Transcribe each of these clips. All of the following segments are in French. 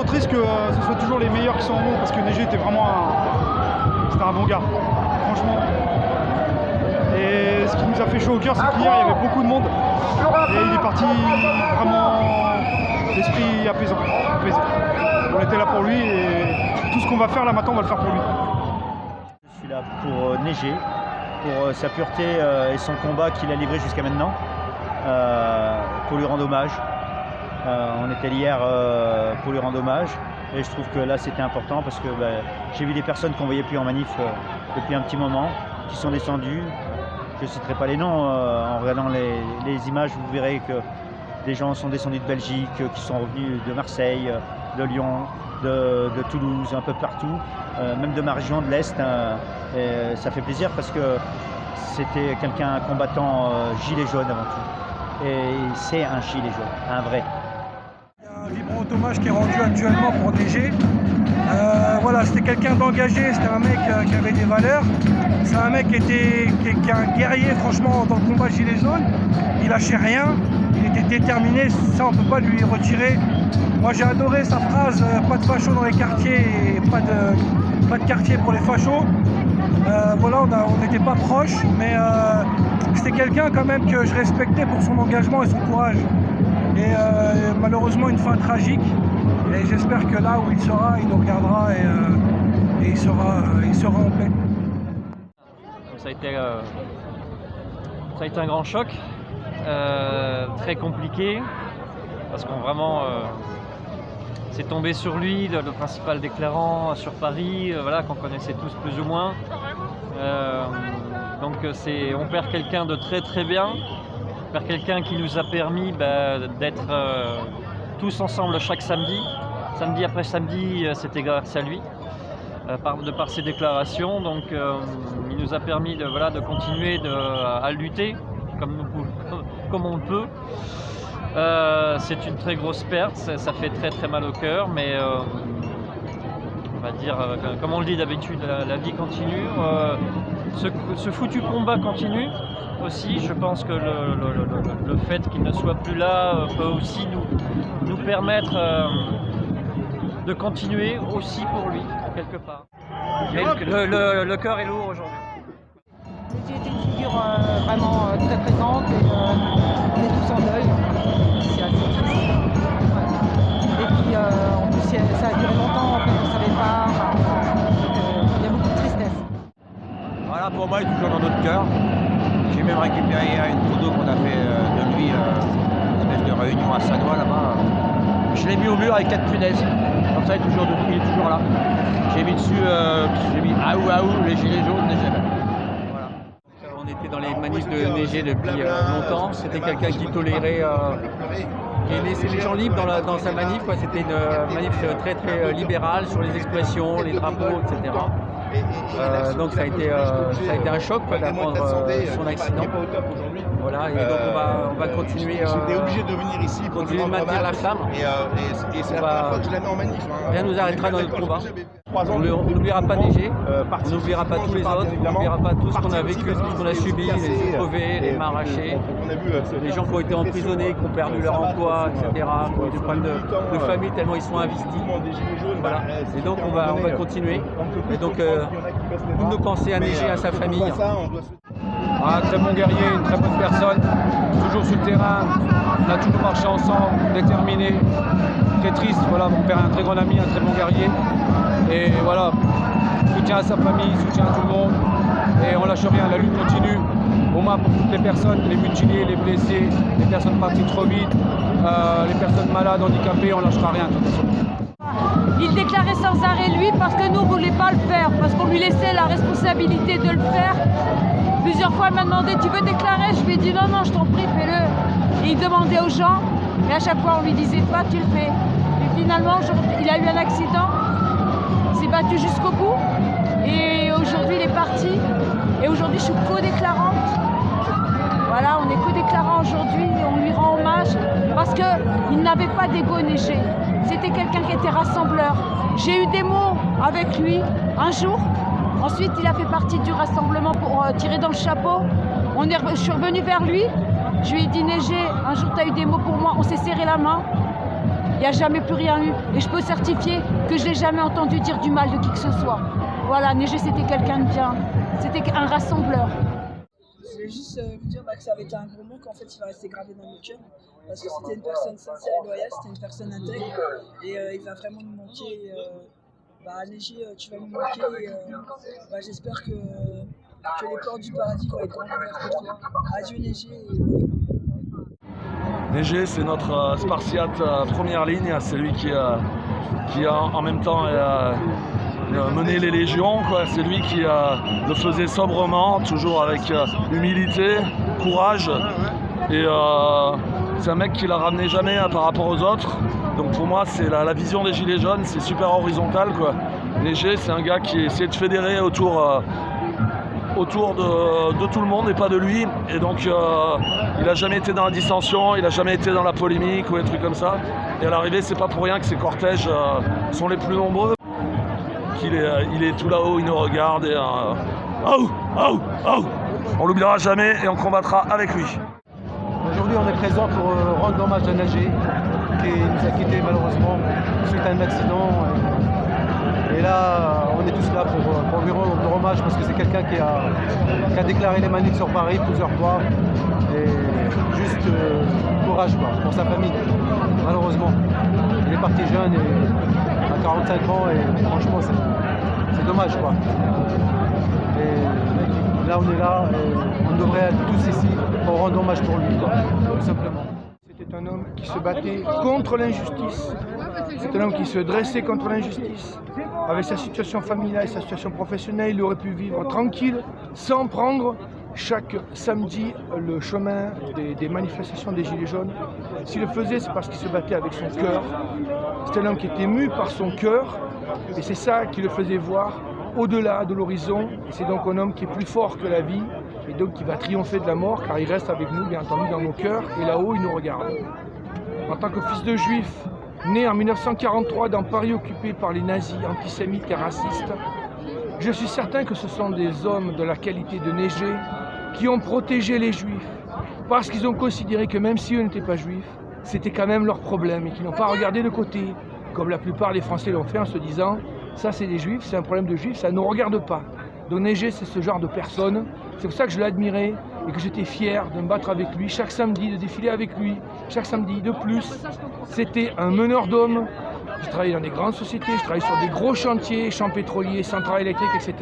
triste que ce soit toujours les meilleurs qui sont en haut, parce que Neigé était vraiment un bon gars, franchement. Et ce qui nous a fait chaud au cœur, c'est qu'hier, il y avait beaucoup de monde. Et il est parti vraiment l'esprit apaisant. On était là pour lui et tout ce qu'on va faire là maintenant, on va le faire pour lui. Je suis là pour Neigé, pour sa pureté et son combat qu'il a livré jusqu'à maintenant, pour lui rendre hommage. On était hier pour lui rendre hommage et je trouve que là c'était important parce que j'ai vu des personnes qu'on ne voyait plus en manif depuis un petit moment, qui sont descendues. Je ne citerai pas les noms, en regardant les images vous verrez que des gens sont descendus de Belgique, qui sont revenus de Marseille, de Lyon, de Toulouse, un peu partout, même de ma région de l'Est. Ça fait plaisir parce que c'était quelqu'un, un combattant gilet jaune avant tout. Et c'est un gilet jaune, un vrai. Il y a un vibrant hommage qui est rendu actuellement pour Neigé. Voilà, c'était quelqu'un d'engagé, c'était un mec qui avait des valeurs. C'est un mec qui est un guerrier franchement dans le combat gilet jaune. Il lâchait rien, il était déterminé, ça on ne peut pas lui retirer. Moi j'ai adoré sa phrase, pas de fachos dans les quartiers et pas de quartier pour les fachos. Voilà, on n'était pas proches, mais c'était quelqu'un quand même que je respectais pour son engagement et son courage. Et malheureusement une fin tragique. Et j'espère que là où il sera, il nous regardera et il sera en paix. Ça a été un grand choc, très compliqué, parce qu'on vraiment c'est tombé sur lui, le principal déclarant sur Paris, voilà, qu'on connaissait tous plus ou moins. Donc on perd quelqu'un de très très bien, on perd quelqu'un qui nous a permis d'être tous ensemble chaque samedi. Samedi après samedi, c'était grâce à lui. De par ses déclarations, donc il nous a permis de continuer à lutter comme on le peut. C'est une très grosse perte, ça fait très très mal au cœur, mais on va dire, comme on le dit d'habitude, la vie continue. Ce foutu combat continue aussi. Je pense que le fait qu'il ne soit plus là peut aussi nous permettre de continuer aussi pour lui, quelque part. Mais le cœur est lourd aujourd'hui. J'ai été une figure vraiment très présente et on est tous en deuil. C'est assez triste. Ouais. Et puis en plus ça a duré longtemps, en fait, on ne savait pas. Il y a beaucoup de tristesse. Voilà, pour moi il est toujours dans notre cœur. J'ai même récupéré une photo qu'on a fait de lui, une espèce de réunion à Sanois là-bas. Je l'ai mis au mur avec 4 punaises. Comme ça, il est toujours là. J'ai mis dessus, j'ai mis Aou, les gilets jaunes, Neigé. Voilà. On était dans les manifs de Neigé depuis longtemps. C'était quelqu'un qui tolérait, qui laissait les gens libres dans sa manif. C'était une manif très très libérale sur les expressions, les drapeaux, etc. Donc ça a été un choc d'apprendre son accident. Voilà, et donc on va continuer, j'étais obligé de venir ici, continuer de maintenir la flamme. Et c'est la première fois que je la mets en manif. Rien ne nous arrêtera dans notre combat. On n'oubliera pas Neigé, on n'oubliera pas tous les autres, on n'oubliera pas tout ce qu'on a vécu, tout ce qu'on a subi, les yeux crevés, les mains arrachées, les gens qui ont été emprisonnés, qui ont perdu leur emploi, etc., qui ont eu des problèmes de famille tellement ils sont investis. Voilà. Et donc on va continuer. Et donc toutes nos pensées à Neigé, à sa famille. Un très bon guerrier, une très bonne personne, toujours sur le terrain, on a toujours marché ensemble, déterminé, très triste, voilà, mon père est un très grand ami, un très bon guerrier, et voilà, soutien à sa famille, soutien à tout le monde, et on lâche rien, la lutte continue, au moins pour toutes les personnes, les mutilés, les blessés, les personnes parties trop vite, les personnes malades, handicapées, on lâchera rien de toute façon. Il déclarait sans arrêt lui parce que nous ne voulions pas le faire, parce qu'on lui laissait la responsabilité de le faire. Plusieurs fois il m'a demandé tu veux déclarer, je lui ai dit non je t'en prie fais-le. Et il demandait aux gens et à chaque fois on lui disait toi tu le fais. Et finalement il a eu un accident, il s'est battu jusqu'au bout et aujourd'hui il est parti. Et aujourd'hui je suis co-déclarante. Voilà, on est co-déclarant aujourd'hui, on lui rend hommage parce qu'il n'avait pas d'ego Neigé. C'était quelqu'un qui était rassembleur. J'ai eu des mots avec lui un jour. Ensuite, il a fait partie du rassemblement pour tirer dans le chapeau. Je suis revenue vers lui. Je lui ai dit, Neigé, un jour tu as eu des mots pour moi. On s'est serré la main. Il n'y a jamais plus rien eu. Et je peux certifier que je n'ai jamais entendu dire du mal de qui que ce soit. Voilà, Neige, c'était quelqu'un de bien. C'était un rassembleur. Je voulais juste vous dire que ça avait été un gros mot, qu'en fait il va rester gravé dans nos cœurs. Parce que c'était une personne sincère et loyale, c'était une personne intègre. Et il va vraiment nous manquer. Neige, tu vas nous manquer. Et, j'espère que les portes du paradis vont être grandes ouvertes pour toi. Adieu Neige. Neige, c'est notre Spartiate première ligne, c'est lui qui a en même temps mené les légions, quoi. C'est lui qui le faisait sobrement, toujours avec humilité, courage, et c'est un mec qui l'a ramené jamais par rapport aux autres. Donc pour moi, c'est la vision des Gilets jaunes, c'est super horizontal, quoi. Neige, c'est un gars qui essaie de fédérer autour de tout le monde et pas de lui, et donc il n'a jamais été dans la dissension, il n'a jamais été dans la polémique ou des trucs comme ça, et à l'arrivée c'est pas pour rien que ses cortèges sont les plus nombreux, il est tout là-haut, il nous regarde et on l'oubliera jamais et on combattra avec lui. Aujourd'hui on est présent pour rendre hommage à Neige qui nous a quittés malheureusement suite à un accident. Et là, on est tous là pour lui rendre hommage parce que c'est quelqu'un qui a déclaré les manifs sur Paris plusieurs fois. Et juste courage quoi, pour sa famille, malheureusement. Il est parti jeune et à 45 ans et franchement c'est dommage quoi. Et là on est là et on devrait être tous ici pour rendre hommage pour lui, quoi, tout simplement. C'était un homme qui se battait contre l'injustice. C'est un homme qui se dressait contre l'injustice. Avec sa situation familiale et sa situation professionnelle, il aurait pu vivre tranquille, sans prendre chaque samedi le chemin des manifestations des Gilets jaunes. S'il le faisait, c'est parce qu'il se battait avec son cœur. C'est un homme qui était mu par son cœur, et c'est ça qui le faisait voir au-delà de l'horizon. C'est donc un homme qui est plus fort que la vie, et donc qui va triompher de la mort, car il reste avec nous, bien entendu, dans nos cœurs, et là-haut, il nous regarde. En tant que fils de juif, né en 1943 dans Paris occupé par les nazis, antisémites et racistes, je suis certain que ce sont des hommes de la qualité de Neige qui ont protégé les juifs, parce qu'ils ont considéré que même si eux n'étaient pas juifs, c'était quand même leur problème, et qu'ils n'ont pas regardé de côté, comme la plupart des Français l'ont fait en se disant « ça c'est des juifs, c'est un problème de juifs, ça ne nous regarde pas ». Donc Neige, c'est ce genre de personne. C'est pour ça que je l'admirais et que j'étais fier de me battre avec lui chaque samedi, de défiler avec lui chaque samedi. De plus, c'était un meneur d'hommes. J'ai travaillé dans des grandes sociétés, j'ai travaillé sur des gros chantiers, champs pétroliers, centrales électriques, etc.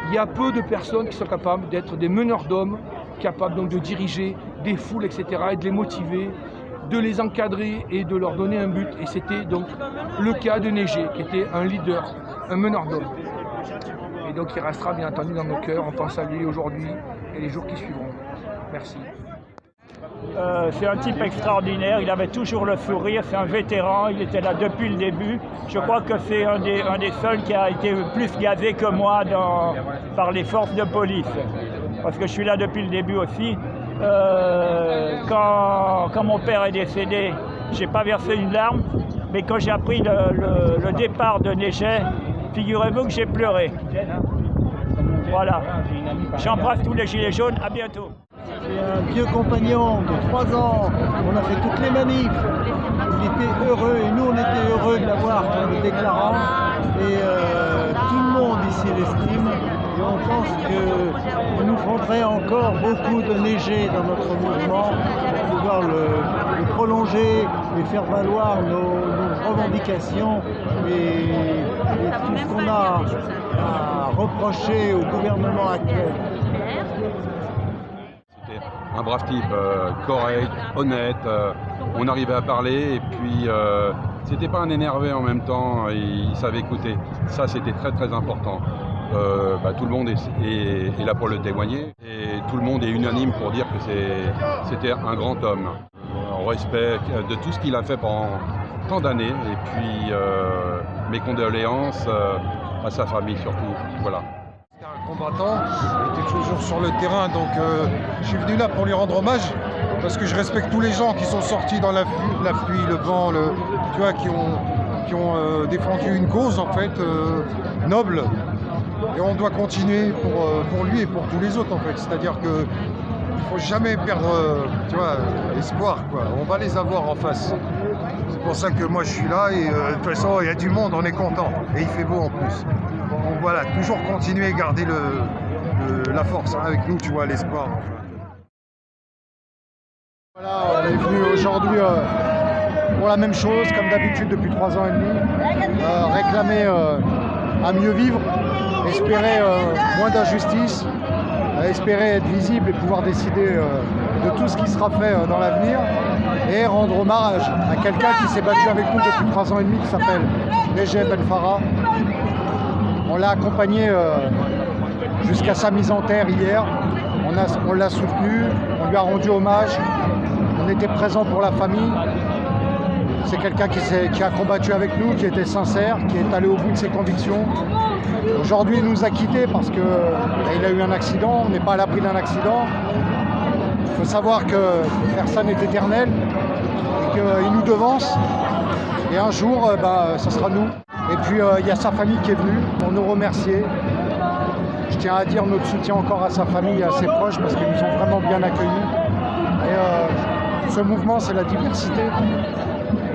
Il y a peu de personnes qui sont capables d'être des meneurs d'hommes, capables donc de diriger des foules, etc. et de les motiver, de les encadrer et de leur donner un but. Et c'était donc le cas de Neige, qui était un leader, un meneur d'hommes. Et donc il restera bien entendu dans nos cœurs, on pense à lui aujourd'hui et les jours qui suivront. Merci. C'est un type extraordinaire, il avait toujours le fou rire, c'est un vétéran, il était là depuis le début. Je crois que c'est un des seuls qui a été plus gazé que moi par les forces de police. Parce que je suis là depuis le début aussi. Quand mon père est décédé, je n'ai pas versé une larme, mais quand j'ai appris le départ de Neige, figurez-vous que j'ai pleuré. Voilà. J'embrasse tous les Gilets jaunes, à bientôt. C'est un vieux compagnon de 3 ans, on a fait toutes les manifs. Il était heureux et nous on était heureux de l'avoir en le déclarant. Et tout le monde ici l'estime. Et on pense qu'il nous faudrait encore beaucoup de Neige dans notre mouvement pour pouvoir le prolonger et faire valoir nos revendications et tout ce qu'on a à reprocher au gouvernement actuel. C'était un brave type, correct, honnête, on arrivait à parler et puis c'était pas un énervé en même temps, il savait écouter. Ça c'était très très important. Tout le monde est là pour le témoigner et tout le monde est unanime pour dire que c'était un grand homme. En respect de tout ce qu'il a fait pendant tant d'années et puis mes condoléances à sa famille surtout. Voilà. C'était un combattant, il était toujours sur le terrain, donc je suis venu là pour lui rendre hommage parce que je respecte tous les gens qui sont sortis dans la pluie, le vent, tu vois, qui ont défendu une cause en fait noble. Et on doit continuer pour lui et pour tous les autres en fait. C'est-à-dire qu'il ne faut jamais perdre espoir, quoi. On va les avoir en face. pour ça que moi je suis là et de toute façon il y a du monde, on est content. Et il fait beau en plus. Donc voilà, toujours continuer, garder la force hein, avec nous, tu vois, l'espoir. Voilà, on est venu aujourd'hui pour la même chose, comme d'habitude depuis 3 ans et demi, réclamer à mieux vivre, espérer moins d'injustice, espérer être visible et pouvoir décider de tout ce qui sera fait dans l'avenir et rendre hommage à quelqu'un qui s'est battu avec nous depuis 3 ans et demi qui s'appelle Neige Ben Farah. On l'a accompagné jusqu'à sa mise en terre hier, on l'a soutenu, on lui a rendu hommage, on était présent pour la famille. C'est quelqu'un qui a combattu avec nous, qui était sincère, qui est allé au bout de ses convictions. Aujourd'hui, il nous a quittés parce qu'il a eu un accident, on n'est pas à l'abri d'un accident. Il faut savoir que personne n'est éternel et qu'il nous devance. Et un jour, ça sera nous. Et puis, il y a sa famille qui est venue pour nous remercier. Je tiens à dire notre soutien encore à sa famille et à ses proches parce qu'ils nous ont vraiment bien accueillis. Et ce mouvement, c'est la diversité.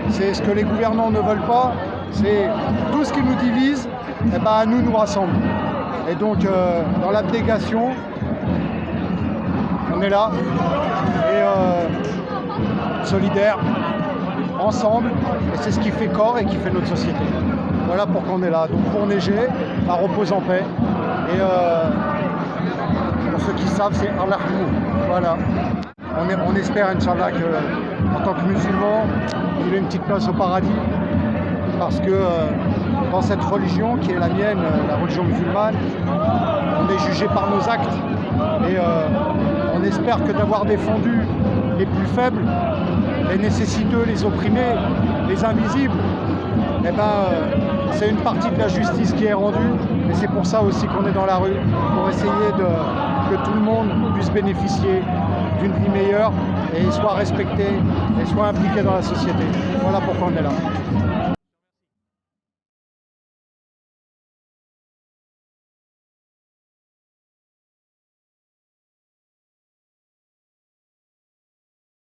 C'est ce que les gouvernants ne veulent pas. C'est tout ce qui nous divise, à nous rassemble. Et donc, dans l'abnégation, on est là, et solidaires, ensemble, et c'est ce qui fait corps et qui fait notre société. Voilà pourquoi on est là. Donc pour Neiger, repose en paix. Et pour ceux qui savent, c'est Allah. Voilà. On espère, Inch'Allah, qu'en tant que musulman, il ait une petite place au paradis. Parce que dans cette religion qui est la mienne, la religion musulmane, on est jugé par nos actes. Et on espère que d'avoir défendu les plus faibles, les nécessiteux, les opprimés, les invisibles, c'est une partie de la justice qui est rendue. Et c'est pour ça aussi qu'on est dans la rue, pour essayer que tout le monde puisse bénéficier d'une vie meilleure et soit respecté et soit impliqué dans la société. Voilà pourquoi on est là.